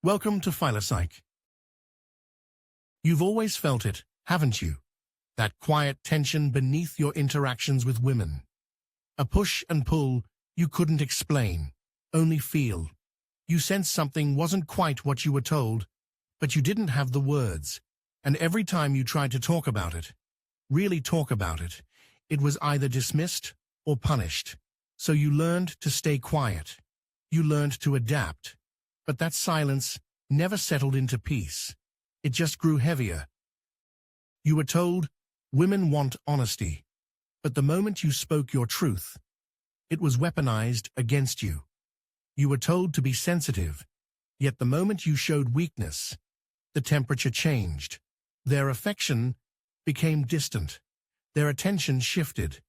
Welcome to Philopsych. You've always felt it, haven't you? That quiet tension beneath your interactions with women. A push and pull you couldn't explain, only feel. You sensed something wasn't quite what you were told, but you didn't have the words. And every time you tried to talk about it, really talk about it, it was either dismissed or punished. So you learned to stay quiet. You learned to adapt. But that silence never settled into peace. It just grew heavier. You were told, women want honesty. But the moment you spoke your truth, it was weaponized against you. You were told to be sensitive, yet the moment you showed weakness, the temperature changed. Their affection became distant. Their attention shifted.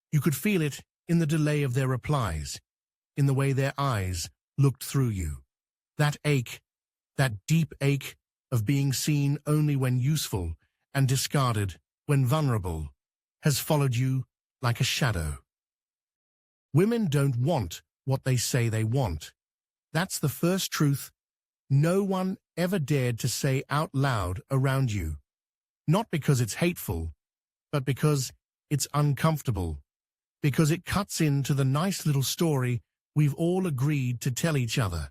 You could feel it in the delay of their replies, in the way their eyes looked through you. That ache, that deep ache of being seen only when useful and discarded when vulnerable, has followed you like a shadow. Women don't want what they say they want. That's the first truth no one ever dared to say out loud around you. Not because it's hateful, but because it's uncomfortable. Because it cuts into the nice little story we've all agreed to tell each other.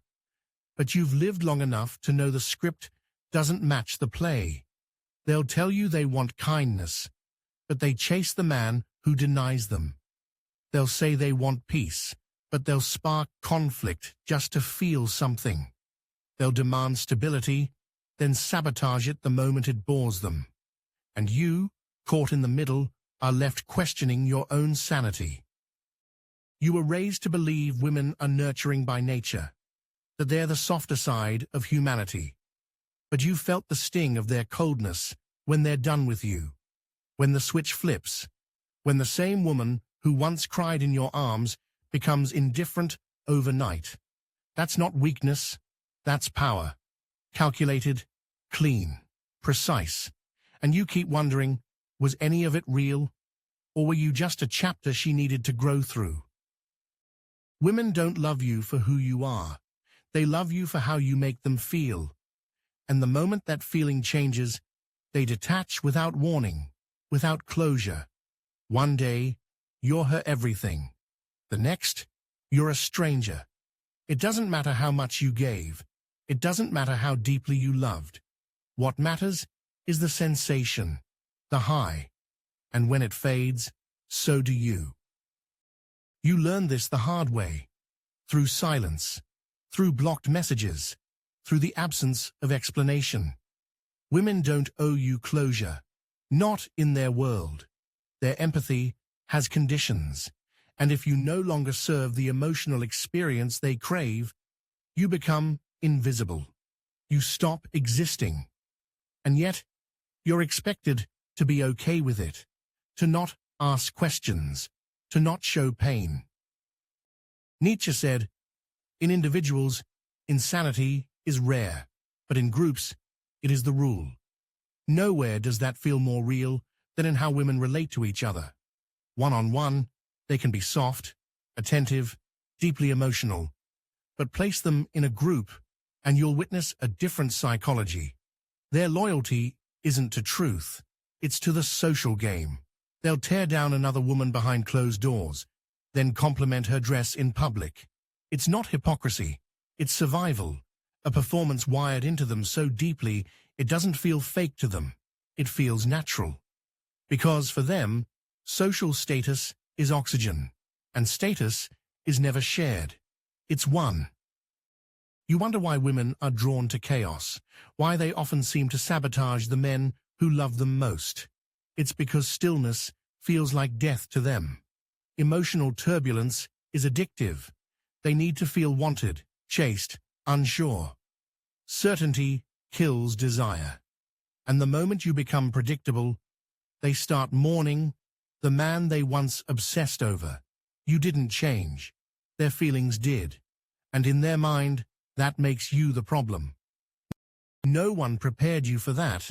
But you've lived long enough to know the script doesn't match the play. They'll tell you they want kindness, but they chase the man who denies them. They'll say they want peace, but they'll spark conflict just to feel something. They'll demand stability, then sabotage it the moment it bores them. And you, caught in the middle, are left questioning your own sanity. You were raised to believe women are nurturing by nature, that they're the softer side of humanity. But you felt the sting of their coldness when they're done with you. When the switch flips, when the same woman who once cried in your arms becomes indifferent overnight. That's not weakness, that's power. Calculated, clean, precise. And you keep wondering, was any of it real? Or were you just a chapter she needed to grow through? Women don't love you for who you are. They love you for how you make them feel. And the moment that feeling changes, they detach without warning, without closure. One day, you're her everything. The next, you're a stranger. It doesn't matter how much you gave. It doesn't matter how deeply you loved. What matters is the sensation, the high. And when it fades, so do you. You learn this the hard way, through silence, through blocked messages, through the absence of explanation. Women don't owe you closure, not in their world. Their empathy has conditions, and if you no longer serve the emotional experience they crave, you become invisible. You stop existing. And yet, you're expected to be okay with it, to not ask questions, to not show pain. Nietzsche said, in individuals, insanity is rare, but in groups, it is the rule. Nowhere does that feel more real than in how women relate to each other. One-on-one, they can be soft, attentive, deeply emotional. But place them in a group, and you'll witness a different psychology. Their loyalty isn't to truth, it's to the social game. They'll tear down another woman behind closed doors, then compliment her dress in public. It's not hypocrisy, it's survival, a performance wired into them so deeply it doesn't feel fake to them. It feels natural. Because for them, social status is oxygen, and status is never shared. It's one. You wonder why women are drawn to chaos, why they often seem to sabotage the men who love them most. It's because stillness feels like death to them. Emotional turbulence is addictive. They need to feel wanted, chased, unsure. Certainty kills desire. And the moment you become predictable, they start mourning the man they once obsessed over. You didn't change. Their feelings did. And in their mind, that makes you the problem. No one prepared you for that.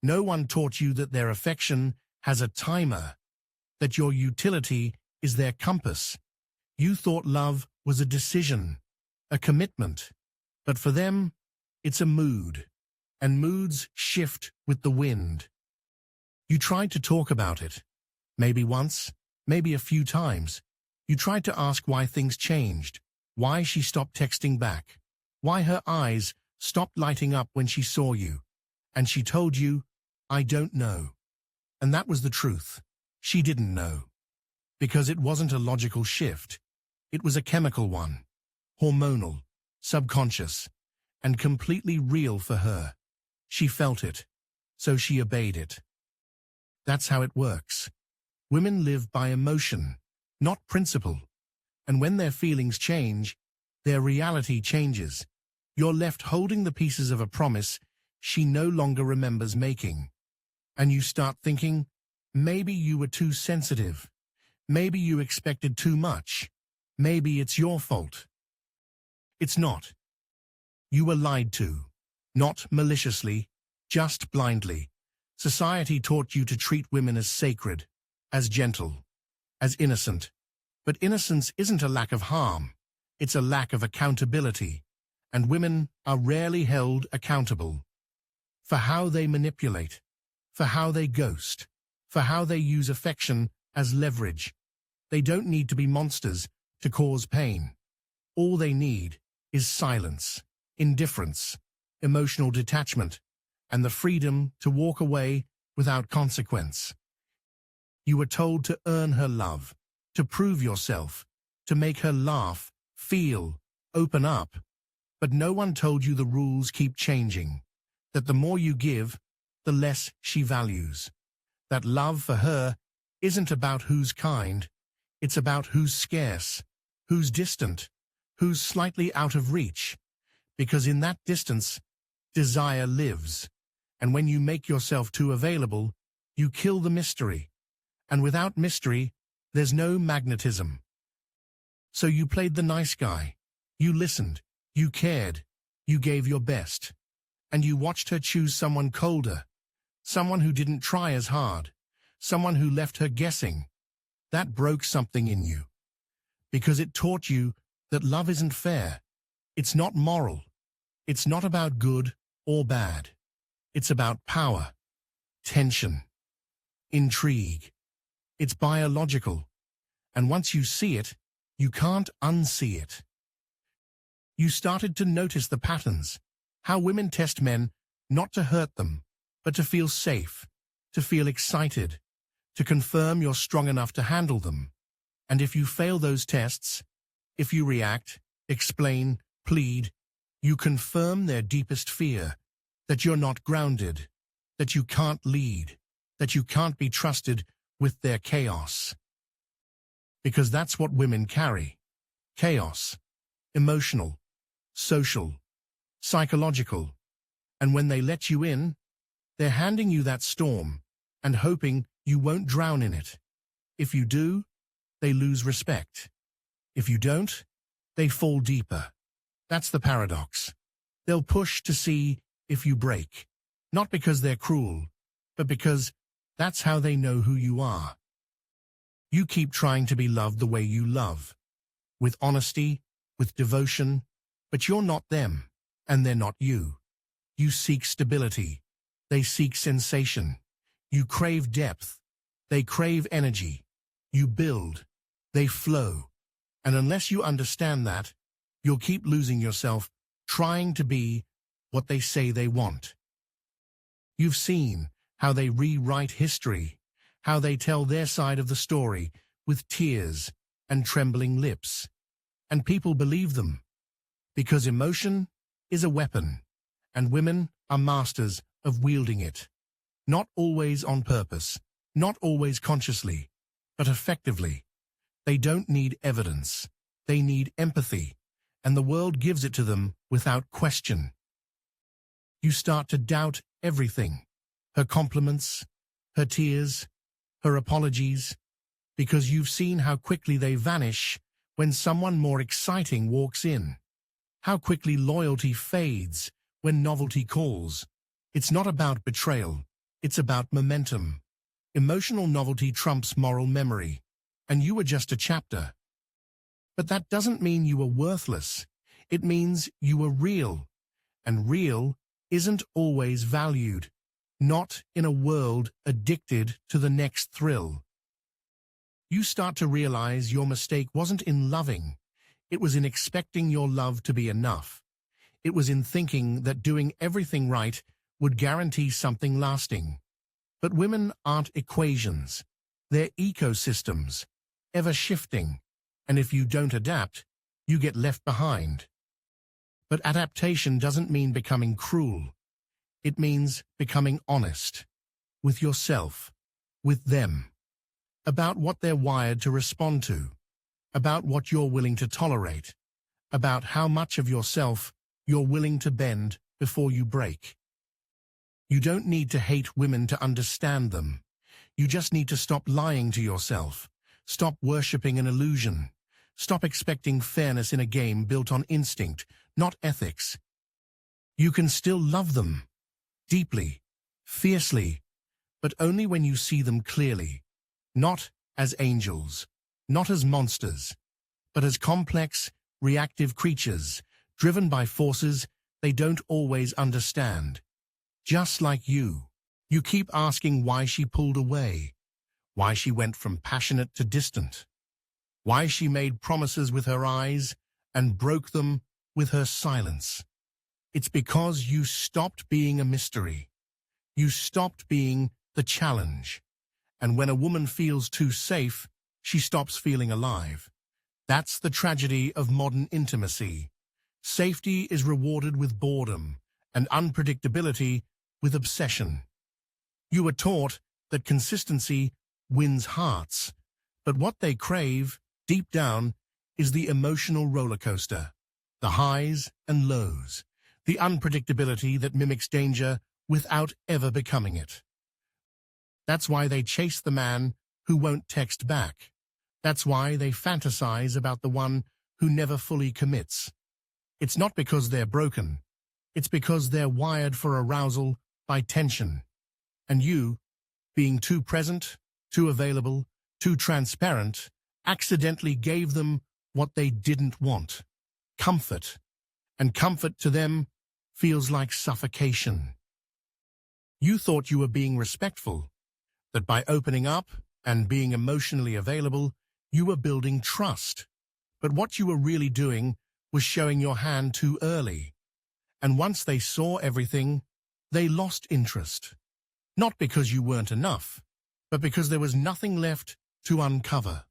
No one taught you that their affection has a timer, that your utility is their compass. You thought love was a decision, a commitment. But for them, It's a mood, and moods shift with the wind. You tried to talk about it, maybe once, maybe a few times. You tried to ask why things changed, why she stopped texting back, why her eyes stopped lighting up when she saw you. And she told you, "I don't know." And that was the truth. She didn't know. Because it wasn't a logical shift. It was a chemical one, hormonal, subconscious, and completely real for her. She felt it, so she obeyed it. That's how it works. Women live by emotion, not principle. And when their feelings change, their reality changes. You're left holding the pieces of a promise she no longer remembers making. And you start thinking, maybe you were too sensitive. Maybe you expected too much. Maybe it's your fault. It's not. You were lied to. Not maliciously, just blindly. Society taught you to treat women as sacred, as gentle, as innocent. But innocence isn't a lack of harm. It's a lack of accountability. And women are rarely held accountable for how they manipulate, for how they ghost, for how they use affection as leverage. They don't need to be monsters to cause pain. All they need is silence, indifference, emotional detachment, and the freedom to walk away without consequence. You were told to earn her love, to prove yourself, to make her laugh, feel, open up. But no one told you the rules keep changing, that the more you give, the less she values. That love for her isn't about who's kind, it's about who's scarce, who's distant, who's slightly out of reach. Because in that distance, desire lives. And when you make yourself too available, you kill the mystery. And without mystery, there's no magnetism. So you played the nice guy. You listened. You cared. You gave your best. And you watched her choose someone colder. Someone who didn't try as hard. Someone who left her guessing. That broke something in you. Because it taught you that love isn't fair. It's not moral. It's not about good or bad. It's about power, tension, intrigue. It's biological. And once you see it, you can't unsee it. You started to notice the patterns, how women test men not to hurt them, but to feel safe, to feel excited, to confirm you're strong enough to handle them. And if you fail those tests, if you react, explain, plead, you confirm their deepest fear, that you're not grounded, that you can't lead, that you can't be trusted with their chaos. Because that's what women carry. Chaos. Emotional. Social. Psychological. And when they let you in, they're handing you that storm and hoping you won't drown in it. If you do, they lose respect. If you don't, they fall deeper. That's the paradox. They'll push to see if you break, not because they're cruel, but because that's how they know who you are. You keep trying to be loved the way you love, with honesty, with devotion, but you're not them, and they're not you. You seek stability. They seek sensation. You crave depth. They crave energy. You build. They flow. And unless you understand that, you'll keep losing yourself trying to be what they say they want. You've seen how they rewrite history, how they tell their side of the story with tears and trembling lips. And people believe them, because emotion is a weapon, and women are masters of wielding it. Not always on purpose, not always consciously, but effectively. They don't need evidence. They need empathy, and the world gives it to them without question. You start to doubt everything, her compliments, her tears, her apologies, because you've seen how quickly they vanish when someone more exciting walks in, how quickly loyalty fades when novelty calls. It's not about betrayal, it's about momentum. Emotional novelty trumps moral memory, and you were just a chapter. But that doesn't mean you were worthless. It means you were real. and real isn't always valued, not in a world addicted to the next thrill. You start to realize your mistake wasn't in loving, it was in expecting your love to be enough. It was in thinking that doing everything right would guarantee something lasting. But women aren't equations. They're ecosystems, ever shifting, and if you don't adapt, you get left behind. But adaptation doesn't mean becoming cruel. It means becoming honest, with yourself, with them, about what they're wired to respond to, about what you're willing to tolerate, about how much of yourself you're willing to bend before you break. You don't need to hate women to understand them. You just need to stop lying to yourself. Stop worshipping an illusion. Stop expecting fairness in a game built on instinct, not ethics. You can still love them, deeply, fiercely, but only when you see them clearly, not as angels, not as monsters, but as complex, reactive creatures, driven by forces they don't always understand. Just like you keep asking why she pulled away, why she went from passionate to distant, why she made promises with her eyes and broke them with her silence. It's because you stopped being a mystery. You stopped being the challenge. And when a woman feels too safe, she stops feeling alive. That's the tragedy of modern intimacy. Safety is rewarded with boredom, and unpredictability with obsession. You were taught that consistency wins hearts, but what they crave, deep down, is the emotional roller coaster, the highs and lows, the unpredictability that mimics danger without ever becoming it. That's why they chase the man who won't text back. That's why they fantasize about the one who never fully commits. It's not because they're broken. It's because they're wired for arousal by tension. And you, being too present, too available, too transparent, accidentally gave them what they didn't want. Comfort. And comfort to them feels like suffocation. You thought you were being respectful, that by opening up and being emotionally available, you were building trust. But what you were really doing was showing your hand too early. And once they saw everything, they lost interest. Not because you weren't enough, but because there was nothing left to uncover.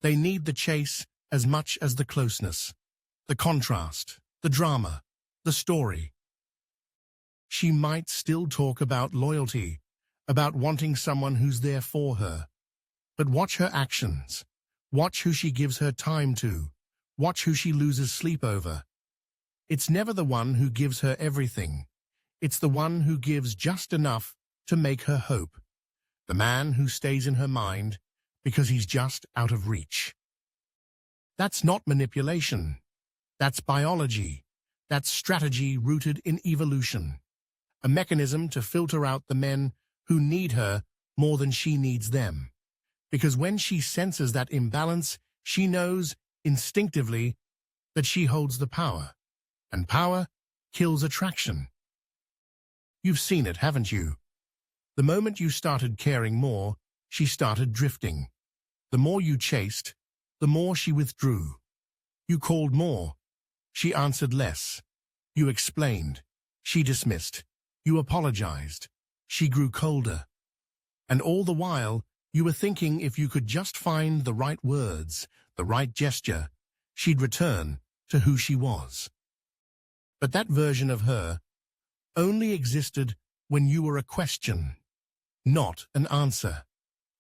They need the chase as much as the closeness, the contrast, the drama, the story. She might still talk about loyalty, about wanting someone who's there for her. But watch her actions. Watch who she gives her time to. Watch who she loses sleep over. It's never the one who gives her everything. It's the one who gives just enough to make her hope. The man who stays in her mind because he's just out of reach. That's not manipulation. That's biology. That's strategy rooted in evolution. A mechanism to filter out the men who need her more than she needs them. Because when she senses that imbalance, she knows instinctively that she holds the power. And power kills attraction. You've seen it, haven't you? The moment you started caring more, she started drifting. The more you chased, the more she withdrew. You called more. She answered less. You explained. She dismissed. You apologized. She grew colder. And all the while, you were thinking if you could just find the right words, the right gesture, she'd return to who she was. But that version of her only existed when you were a question, not an answer.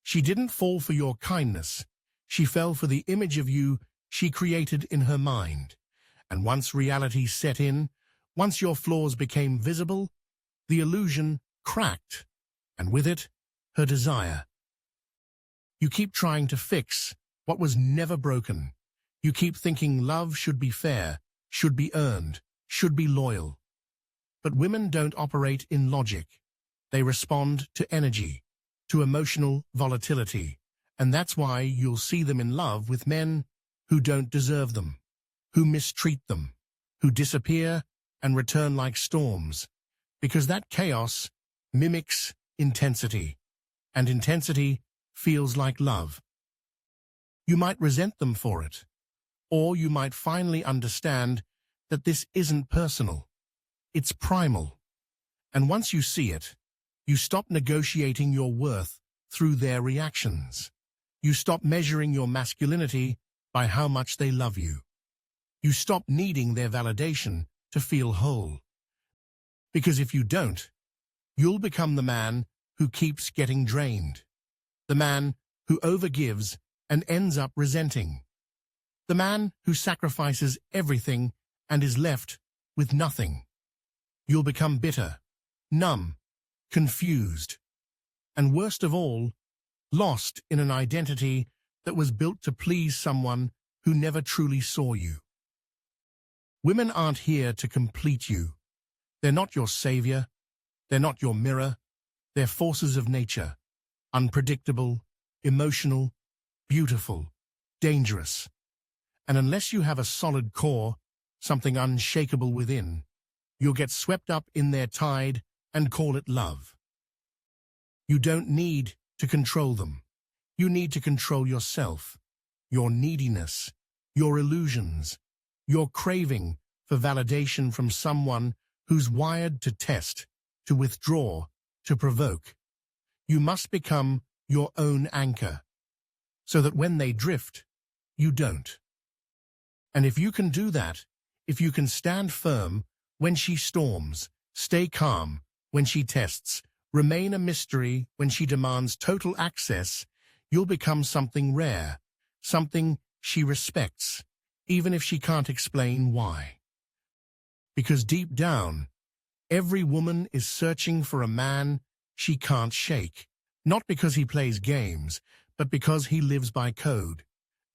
She didn't fall for your kindness. She fell for the image of you she created in her mind. And once reality set in, once your flaws became visible, the illusion cracked, and with it, her desire. You keep trying to fix what was never broken. You keep thinking love should be fair, should be earned, should be loyal. But women don't operate in logic. They respond to energy, to emotional volatility. And that's why you'll see them in love with men who don't deserve them, who mistreat them, who disappear and return like storms, because that chaos mimics intensity, and intensity feels like love. You might resent them for it, or you might finally understand that this isn't personal, it's primal. And once you see it, you stop negotiating your worth through their reactions. You stop measuring your masculinity by how much they love you. You stop needing their validation to feel whole. Because if you don't, you'll become the man who keeps getting drained. The man who overgives and ends up resenting. The man who sacrifices everything and is left with nothing. You'll become bitter, numb, confused, and worst of all, lost in an identity that was built to please someone who never truly saw you. Women aren't here to complete you. They're not your savior. They're not your mirror. They're forces of nature, unpredictable, emotional, beautiful, dangerous. And unless you have a solid core, something unshakable within, you'll get swept up in their tide and call it love. You don't need to control them. You need to control yourself, your neediness, your illusions, your craving for validation from someone who's wired to test, to withdraw, to provoke. You must become your own anchor, so that when they drift, you don't. And if you can do that, if you can stand firm when she storms, stay calm when she tests, remain a mystery when she demands total access, you'll become something rare, something she respects, even if she can't explain why. Because deep down, every woman is searching for a man she can't shake, not because he plays games, but because he lives by code,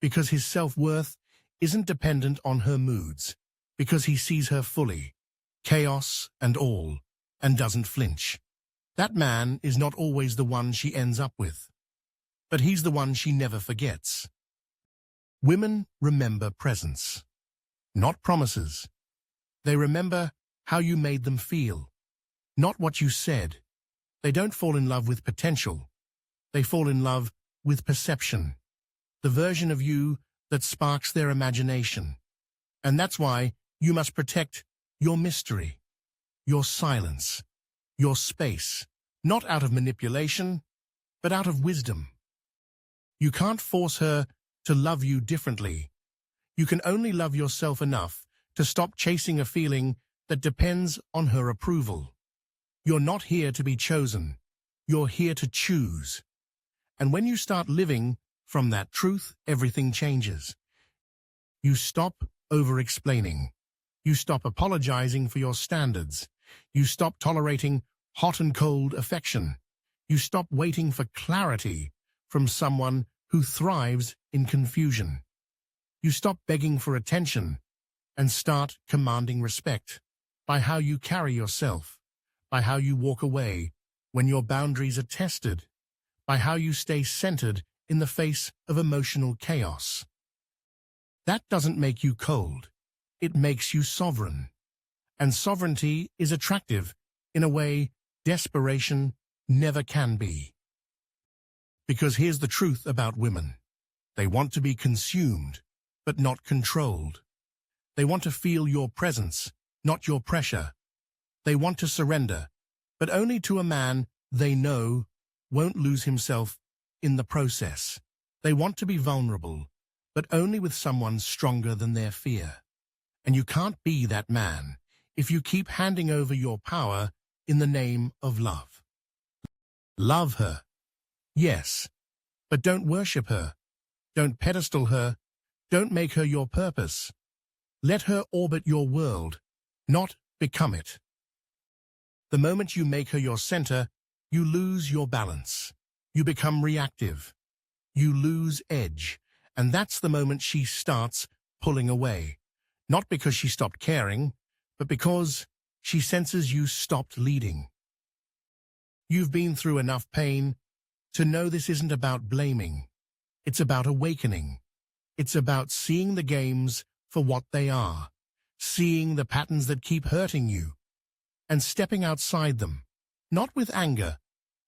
because his self-worth isn't dependent on her moods, because he sees her fully, chaos and all, and doesn't flinch. That man is not always the one she ends up with, but he's the one she never forgets. Women remember presence, not promises. They remember how you made them feel, not what you said. They don't fall in love with potential. They fall in love with perception, the version of you that sparks their imagination. And that's why you must protect your mystery, your silence, your space, not out of manipulation, but out of wisdom. You can't force her to love you differently. You can only love yourself enough to stop chasing a feeling that depends on her approval. You're not here to be chosen. You're here to choose. And when you start living from that truth, everything changes. You stop over-explaining. You stop apologizing for your standards. You stop tolerating hot and cold affection. You stop waiting for clarity from someone who thrives in confusion. You stop begging for attention and start commanding respect by how you carry yourself, by how you walk away when your boundaries are tested, by how you stay centered in the face of emotional chaos. That doesn't make you cold. It makes you sovereign. And sovereignty is attractive in a way desperation never can be. Because here's the truth about women. They want to be consumed, but not controlled. They want to feel your presence, not your pressure. They want to surrender, but only to a man they know won't lose himself in the process. They want to be vulnerable, but only with someone stronger than their fear. And you can't be that man if you keep handing over your power in the name of love. Love her, yes, but don't worship her. Don't pedestal her. Don't make her your purpose. Let her orbit your world, not become it. The moment you make her your center, you lose your balance. You become reactive. You lose edge. And that's the moment she starts pulling away. Not because she stopped caring, but because she senses you stopped leading. You've been through enough pain to know this isn't about blaming. It's about awakening. It's about seeing the games for what they are. seeing the patterns that keep hurting you, and stepping outside them, not with anger,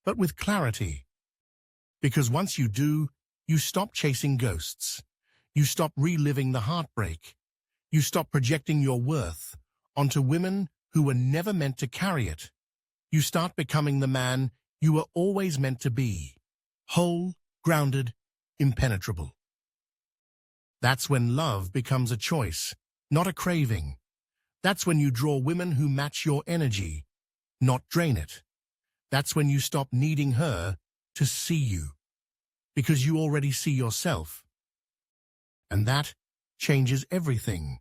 but with clarity. Because once you do, you stop chasing ghosts. You stop reliving the heartbreak. You stop projecting your worth onto women who were never meant to carry it. You start becoming the man you were always meant to be, whole, grounded, impenetrable. That's when love becomes a choice, not a craving. That's when you draw women who match your energy, not drain it. That's when you stop needing her to see you, because you already see yourself. And that changes everything.